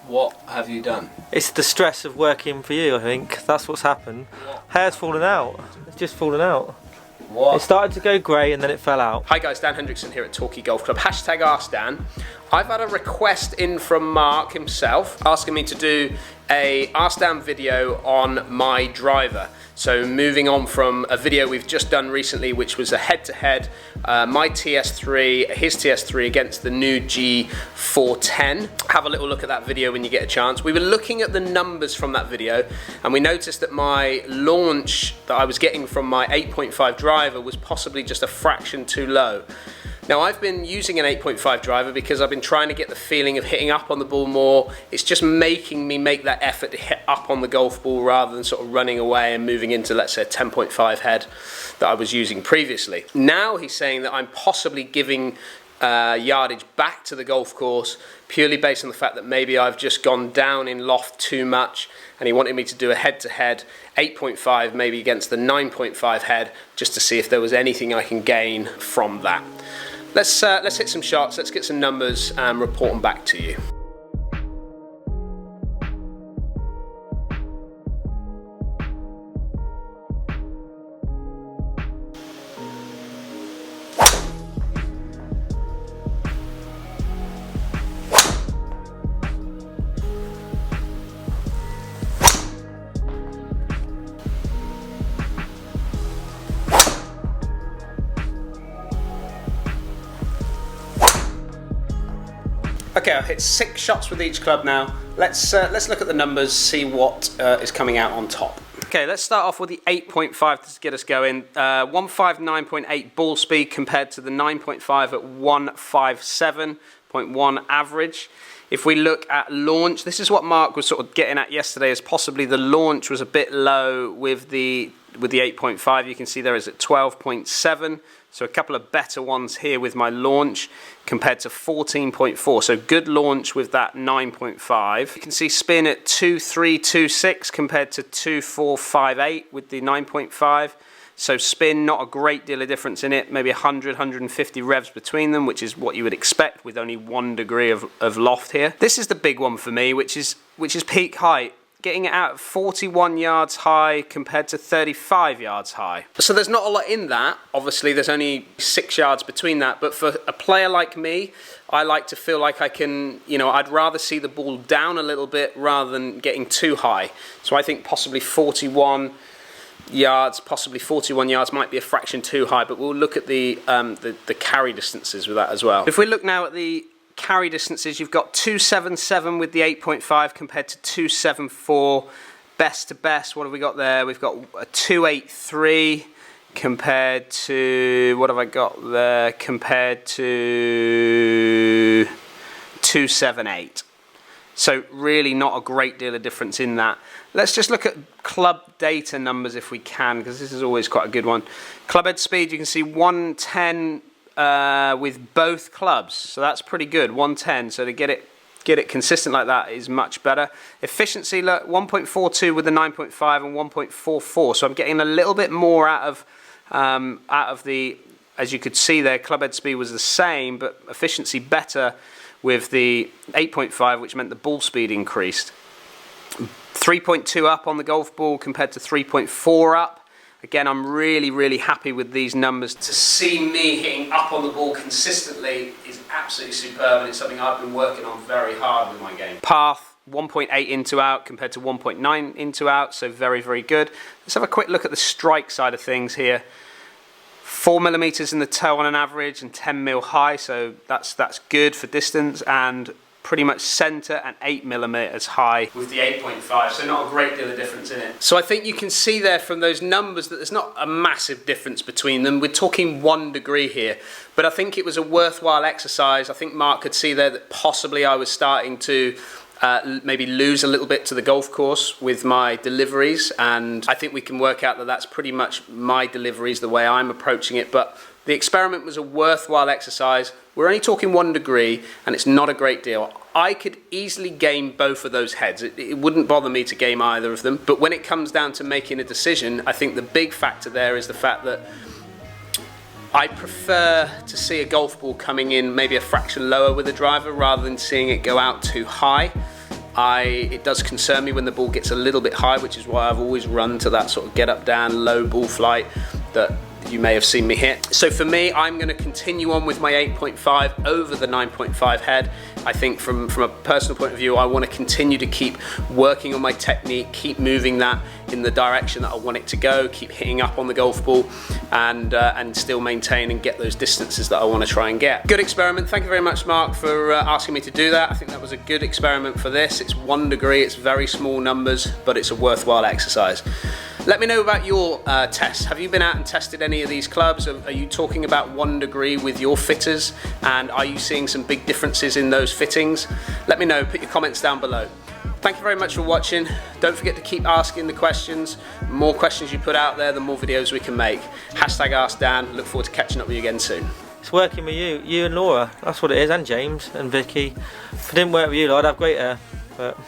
What have you done? It's the stress of working for you, I think. That's what's happened. Hair's fallen out. It's just fallen out. What? It started to go grey and then it fell out. Hi guys, Dan Hendrickson here at Torquay Golf Club. Hashtag Ask Dan. I've had a request in from Mark himself asking me to do a Ask Dan video on my driver. So moving on from a video we've just done recently, which was a head-to-head, my TS3, his TS3 against the new G410. Have a little look at that video when you get a chance. We were looking at the numbers from that video and we noticed that my launch that I was getting from my 8.5 driver was possibly just a fraction too low. Now I've been using an 8.5 driver because I've been trying to get the feeling of hitting up on the ball more. It's just making me make that effort to hit up on the golf ball rather than sort of running away and moving into, let's say, a 10.5 head that I was using previously. Now he's saying that I'm possibly giving yardage back to the golf course purely based on the fact that maybe I've just gone down in loft too much, and he wanted me to do a head-to-head 8.5 maybe against the 9.5 head just to see if there was anything I can gain from that. Let's hit some shots, let's get some numbers and report them back to you. Okay, I've hit 6 shots with each club now. Let's look at the numbers, see what is coming out on top. Okay, let's start off with the 8.5 to get us going. 159.8 ball speed compared to the 9.5 at 157.1 average. If we look at launch, this is what Mark was sort of getting at yesterday, as possibly the launch was a bit low with the 8.5. You can see there is at 12.7. So a couple of better ones here with my launch compared to 14.4. So good launch with that 9.5. You can see spin at 2.326 compared to 2.458 with the 9.5. So spin, not a great deal of difference in it, maybe 100, 150 revs between them, which is what you would expect with only 1 degree of loft here. This is the big one for me, which is peak height. Getting it out at 41 yards high compared to 35 yards high. So there's not a lot in that. Obviously there's only 6 yards between that, but for a player like me, I like to feel like I can, I'd rather see the ball down a little bit rather than getting too high. So I think possibly 41 yards might be a fraction too high, but we'll look at the carry distances with that as well. If we look now at the carry distances, you've got 277 with the 8.5 compared to 274 best to best. What have we got there? We've got a 283 compared to, what have I got there? Compared to 278. So really not a great deal of difference in that. Let's just look at club data numbers if we can, because this is always quite a good one. Club head speed, you can see 110 with both clubs, so that's pretty good. 110, so to get it consistent like that is much better. Efficiency, look, 1.42 with the 9.5 and 1.44, so I'm getting a little bit more out of the, as you could see there, club head speed was the same, but efficiency better with the 8.5, which meant the ball speed increased. 3.2 up on the golf ball compared to 3.4 up. Again, I'm really, really happy with these numbers. To see me hitting up on the ball consistently is absolutely superb, and it's something I've been working on very hard with my game. Path, 1.8 in to out compared to 1.9 in to out, so very, very good. Let's have a quick look at the strike side of things here. 4 millimeters in the toe on an average and 10 mil high, so that's good for distance, and pretty much center and 8 millimeters high with the 8.5, so not a great deal of difference in it. So I think you can see there from those numbers that there's not a massive difference between them. We're talking 1 degree here, but I think it was a worthwhile exercise. I think Mark could see there that possibly I was starting to maybe lose a little bit to the golf course with my deliveries, and I think we can work out that that's pretty much my deliveries, the way I'm approaching it, but the experiment was a worthwhile exercise. We're only talking 1 degree, and it's not a great deal. I could easily game both of those heads. It wouldn't bother me to game either of them. But when it comes down to making a decision, I think the big factor there is the fact that I prefer to see a golf ball coming in maybe a fraction lower with a driver rather than seeing it go out too high. It does concern me when the ball gets a little bit high, which is why I've always run to that sort of get up, down, low ball flight that you may have seen me hit. So for me, I'm going to continue on with my 8.5 over the 9.5 head. I think from a personal point of view, I want to continue to keep working on my technique, keep moving that in the direction that I want it to go, keep hitting up on the golf ball, and still maintain and get those distances that I want to try and get. Good experiment. Thank you very much, Mark, for asking me to do that. I think that was a good experiment for this. It's 1 degree, it's very small numbers, but it's a worthwhile exercise. Let me know about your tests. Have you been out and tested any of these clubs? Are you talking about 1 degree with your fitters? And are you seeing some big differences in those fittings? Let me know, put your comments down below. Thank you very much for watching. Don't forget to keep asking the questions. The more questions you put out there, the more videos we can make. Hashtag Ask Dan. Look forward to catching up with you again soon. It's working with you and Laura. That's what it is, and James and Vicky. If it didn't work with you, I'd have great hair. But